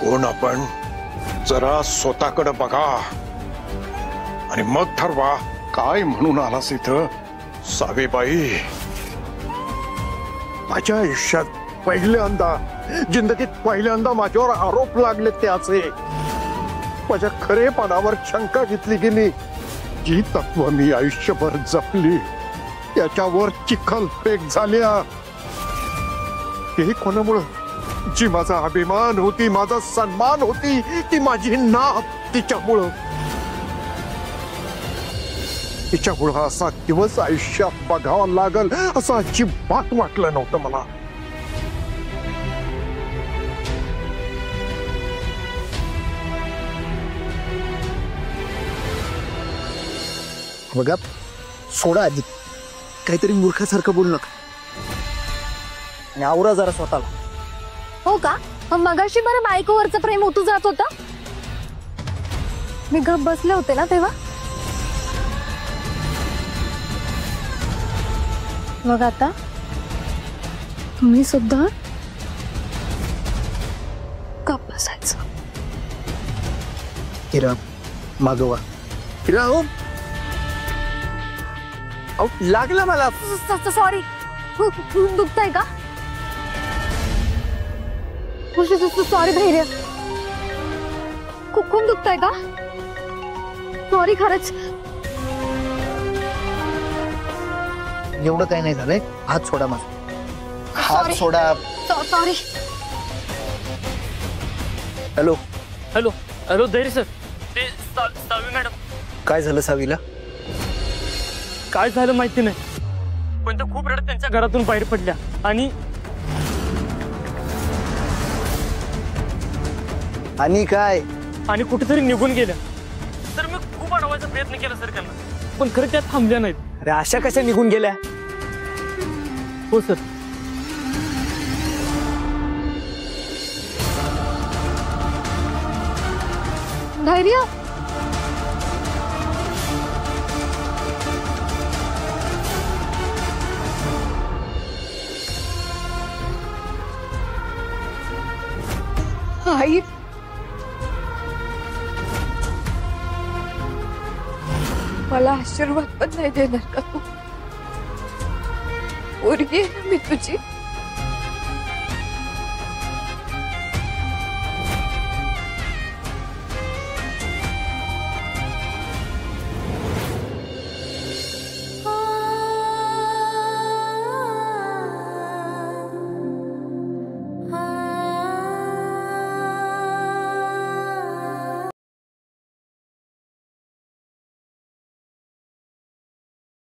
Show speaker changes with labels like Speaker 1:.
Speaker 1: कोण आपण जरा स्वतःकडे बघा आणि मग ठरवा काय म्हणून आलास इथं. सावेबाई, माझ्या आयुष्यात पहिल्यांदा, जिंदगीत पहिल्यांदा माझ्यावर आरोप लागले त्याचे. माझ्या खरेपणावर शंका घेतली गेली. जी तत्व मी आयुष्यभर जपली त्याच्यावर चिखलफेक झाल्या. हे कोणामुळं? जी माझा अभिमान होती, माझा सन्मान होती, ती माझी नात, तिच्यामुळं. तिच्यामुळं असा दिवस आयुष्यात बघावा लागल असं अजिबात वाटलं नव्हतं मला.
Speaker 2: बघा, सोडा आधी, काहीतरी मूर्खासारखं बोलू नका आणि आवरा जरा स्वतःला.
Speaker 3: हो का? मगाशी बरं बायकोवरचं प्रेम उतू जात होतं. मी गप बसले होते ना तेव्हा. मग आता तुम्ही सुद्धा गप बसायचं.
Speaker 2: हिरा मागवा. हिरा, हो लागला मला.
Speaker 3: सॉरी. दुखतंय का? सॉरी धैर्य. खूप दुखतंय का? सॉरी खरंच.
Speaker 2: एवढं काही नाही झालंय. हात सोडा माझा. हात सोडा.
Speaker 3: सॉरी.
Speaker 2: हॅलो
Speaker 4: हॅलो हॅलो धैर्य सर, ते सावी मॅडम.
Speaker 2: काय झालं सावीला?
Speaker 4: काय झालं माहिती नाही, पण त्या खूप रडत त्यांच्या घरातून बाहेर पडल्या
Speaker 2: आणि काय
Speaker 4: आणि कुठेतरी निघून गेल्या. तर मी खूप अडवायचा प्रयत्न केला सर त्यांना, पण खरं त्या थांबल्या नाहीत.
Speaker 2: अरे अशा कशा निघून गेल्या?
Speaker 4: हो सर.
Speaker 3: धैर्य, आई, मला आशीर्वाद पण नाही देणार का तू? पोरगी आहे ना मी तुझी.